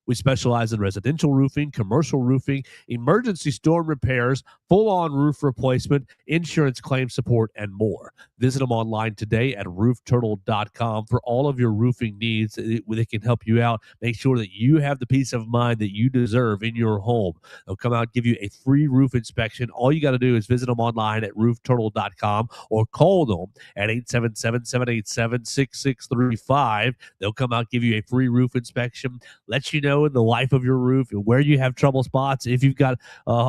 We specialize in residential roofing, commercial roofing, emergency storm repairs, full-on roof replacement, insurance claim support, and more. Visit them online today at roofturtle.com for all of your roofing needs. They can help you out. Make sure that you have the peace of mind that you deserve in your home. They'll come out and give you a free roof inspection. All you got to do is visit them online at roofturtle.com or call them at 877-787-6635. They'll come out, give you a free roof inspection, let you know in the life of your roof and where you have trouble spots. If you've got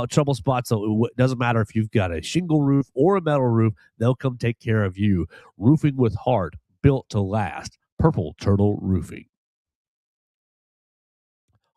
trouble spots, so it doesn't matter if you've got a shingle roof or a metal roof, they'll come take care of you. Roofing with heart, built to last. Purple Turtle Roofing.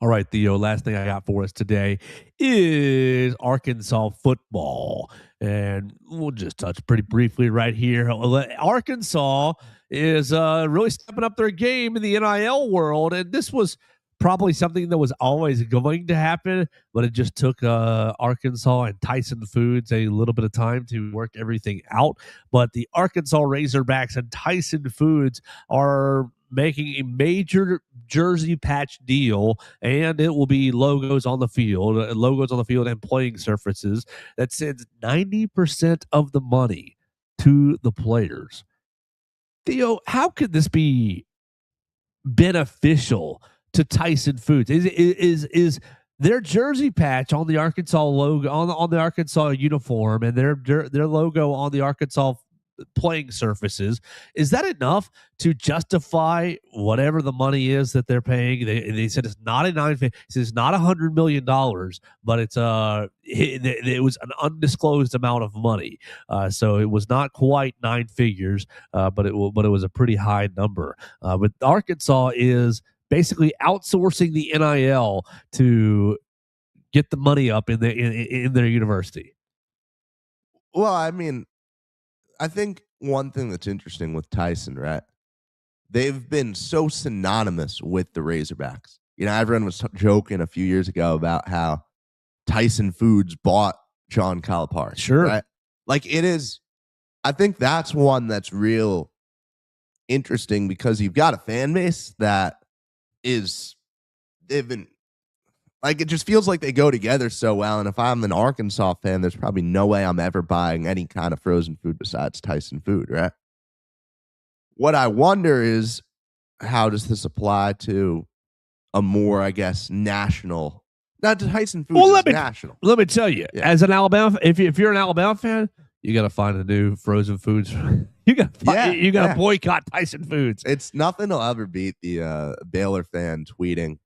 All right, Theo, last thing I got for us today is Arkansas football. And we'll just touch pretty briefly right here. Arkansas is really stepping up their game in the NIL world. And this was probably something that was always going to happen, but it just took Arkansas and Tyson Foods a little bit of time to work everything out. But the Arkansas Razorbacks and Tyson Foods are making a major jersey patch deal, and it will be logos on the field and playing surfaces that sends 90% of the money to the players. Theo, how could this be beneficial to Tyson Foods? Is their jersey patch on the Arkansas logo on the Arkansas uniform and their logo on the Arkansas playing surfaces, is that enough to justify whatever the money is that they're paying? They said it's not it's not $100 million, but it was an undisclosed amount of money. So it was not quite 9 figures, but it was a pretty high number. But Arkansas is basically outsourcing the NIL to get the money up in their university. Well, I mean, I think one thing that's interesting with Tyson, right? They've been so synonymous with the Razorbacks. Everyone was joking a few years ago about how Tyson Foods bought John Calipari. Sure. Right? Like it is, I think that's one that's real interesting because you've got a fan base that they've been, like, it just feels like they go together so well. And if I'm an Arkansas fan, there's probably no way I'm ever buying any kind of frozen food besides Tyson Food, right? What I wonder is, how does this apply to a more, I guess, national? Not to Tyson Foods, well, national. Let me tell you, as an Alabama, if you're an Alabama fan, you got to find a new frozen foods. You got to boycott Tyson Foods. It's nothing will ever beat the Baylor fan tweeting,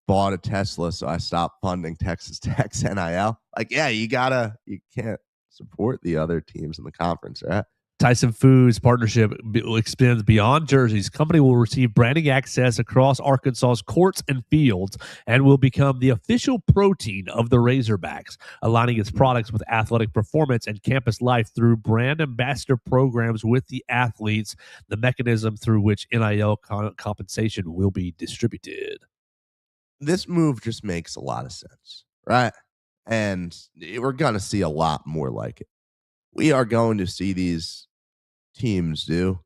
bought a Tesla, so I stopped funding Texas Tech's NIL. Like, yeah, you can't support the other teams in the conference, right? Tyson Foods partnership extends beyond jerseys. Company will receive branding access across Arkansas's courts and fields and will become the official protein of the Razorbacks, aligning its products with athletic performance and campus life through brand ambassador programs with the athletes, the mechanism through which NIL compensation will be distributed. This move just makes a lot of sense, right? And we're going to see a lot more like it. We are going to see these teams do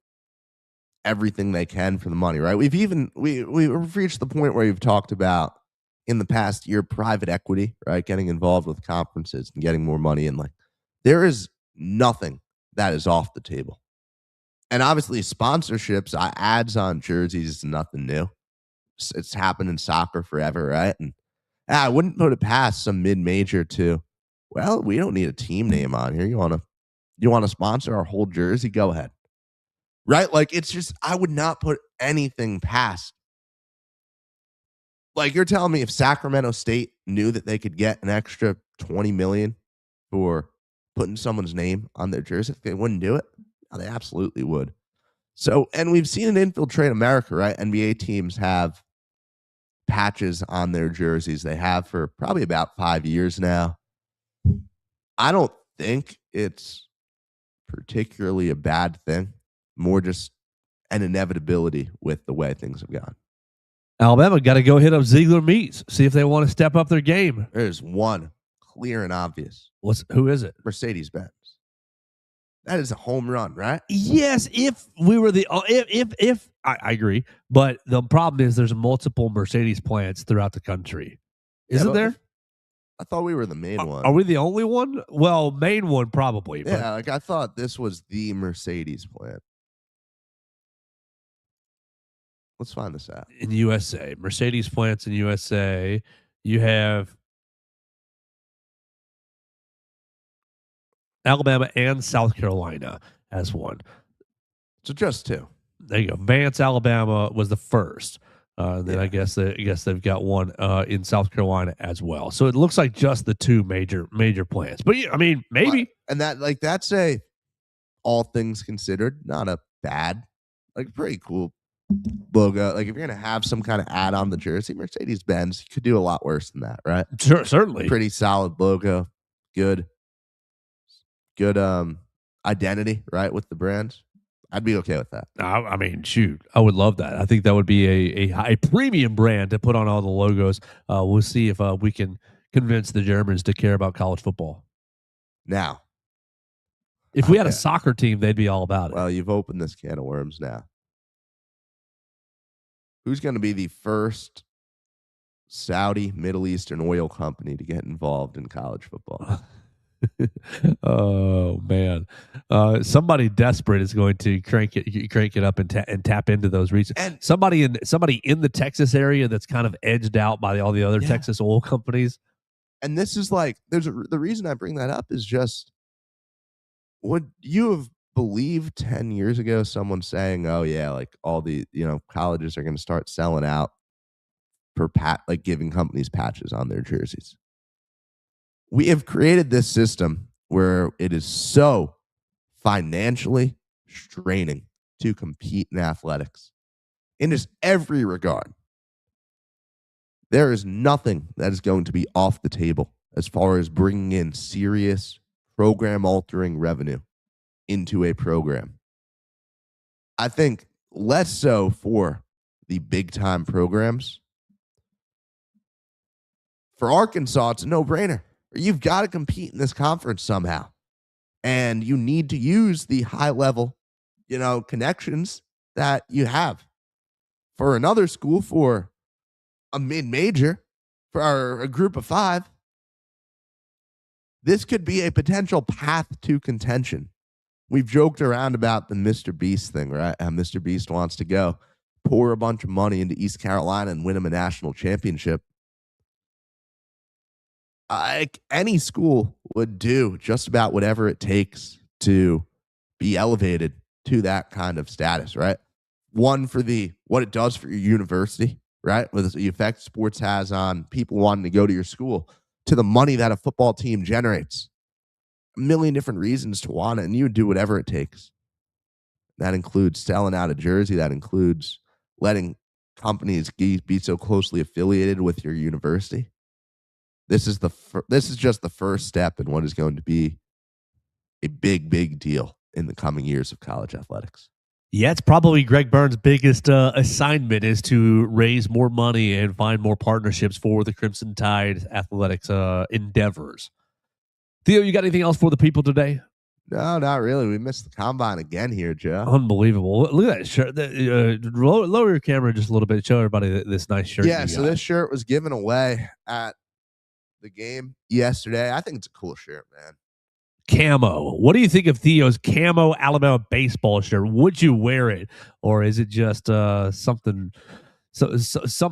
everything they can for the money, right? We've reached the point where we've talked about in the past year private equity, right? Getting involved with conferences and getting more money. And like, there is nothing that is off the table. And obviously, sponsorships, ads on jerseys is nothing new. It's happened in soccer forever, right? And I wouldn't put it past some mid-major to, well, we don't need a team name on here. You want to sponsor our whole jersey? Go ahead. Right? Like, it's just, I would not put anything past. Like, you're telling me if Sacramento State knew that they could get an extra $20 million for putting someone's name on their jersey, they wouldn't do it? No, they absolutely would. So, and we've seen it infiltrate America, right? NBA teams have patches on their jerseys. They have for probably about 5 years now. I don't think it's particularly a bad thing, more just an inevitability with the way things have gone. Alabama got to go hit up Ziegler Meats, see if they want to step up their game. There's one clear and obvious. Who is it? Mercedes-Benz. That is a home run, right? Yes, if we were if I agree, but the problem is there's multiple Mercedes plants throughout the country. Isn't there? I thought we were the main one. Are we the only one? Well, main one probably. Yeah, like I thought this was the Mercedes plant. Let's find this out. In USA, Mercedes plants in USA. You have Alabama and South Carolina as one. So just two. There you go. Vance, Alabama was the first. Then I guess they've got one in South Carolina as well. So it looks like just the two major plants. But yeah, I mean, maybe. And that's a, all things considered, not a bad, like pretty cool logo. Like if you're gonna have some kind of ad on the jersey, Mercedes-Benz could do a lot worse than that, right? Sure, certainly. Pretty solid logo, good identity, right, with the brand. I'd be okay with that. I mean, shoot, I would love that. I think that would be a high premium brand to put on all the logos. We'll see if we can convince the Germans to care about college football. Now, if we had a soccer team, they'd be all about it. Well, you've opened this can of worms now. Who's going to be the first Saudi Middle Eastern oil company to get involved in college football? Oh man, somebody desperate is going to crank it up and tap into those reasons. And somebody in the Texas area that's kind of edged out by all the other Texas oil companies. And this is like, the reason I bring that up is just, would you have believed 10 years ago someone saying, "Oh yeah, like all the colleges are going to start selling out for like giving companies patches on their jerseys"? We have created this system where it is so financially straining to compete in athletics in just every regard. There is nothing that is going to be off the table as far as bringing in serious program-altering revenue into a program. I think less so for the big-time programs. For Arkansas, it's a no-brainer. You've got to compete in this conference somehow. And you need to use the high-level, connections that you have. For another school, for a mid-major, for a group of 5, this could be a potential path to contention. We've joked around about the Mr. Beast thing, right? How Mr. Beast wants to go pour a bunch of money into East Carolina and win him a national championship. Any school would do just about whatever it takes to be elevated to that kind of status, right? One, for what it does for your university, right? With the effect sports has on people wanting to go to your school, to the money that a football team generates. A million different reasons to want it, and you would do whatever it takes. That includes selling out a jersey. That includes letting companies be so closely affiliated with your university. This is just the first step in what is going to be a big, big deal in the coming years of college athletics. Yeah, it's probably Greg Byrne's biggest assignment is to raise more money and find more partnerships for the Crimson Tide athletics endeavors. Theo, you got anything else for the people today? No, not really. We missed the combine again here, Joe. Unbelievable. Look at that shirt. Lower your camera just a little bit. Show everybody this nice shirt. Yeah, so this shirt was given away at the game yesterday. I think it's a cool shirt, man. Camo. What do you think of Theo's camo Alabama baseball shirt? Would you wear it, or is it just something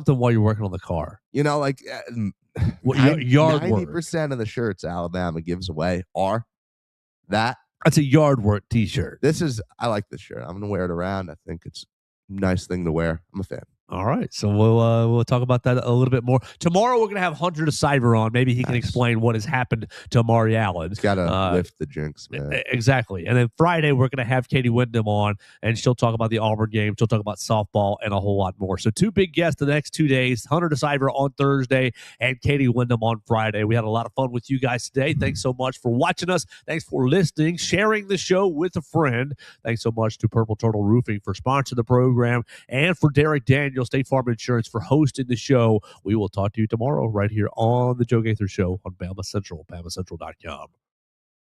while you're working on the car? You know, like yard 90% of the shirts Alabama gives away are that. That's a yard work T-shirt. I like this shirt. I'm gonna wear it around. I think it's a nice thing to wear. I'm a fan. All right, so we'll talk about that a little bit more tomorrow. We're gonna have Hunter DeCiver on. Maybe he can explain what has happened to Amari Allen. He's got to lift the jinx, man. Exactly. And then Friday we're gonna have Katie Wyndham on, and she'll talk about the Auburn game. She'll talk about softball and a whole lot more. So 2 big guests the next 2 days: Hunter DeCiver on Thursday and Katie Wyndham on Friday. We had a lot of fun with you guys today. Thanks so much for watching us. Thanks for listening, sharing the show with a friend. Thanks so much to Purple Turtle Roofing for sponsoring the program, and for Derek Daniel, State Farm Insurance, for hosting the show. We will talk to you tomorrow right here on the Joe Gaither Show on BamaCentral, BamaCentral.com.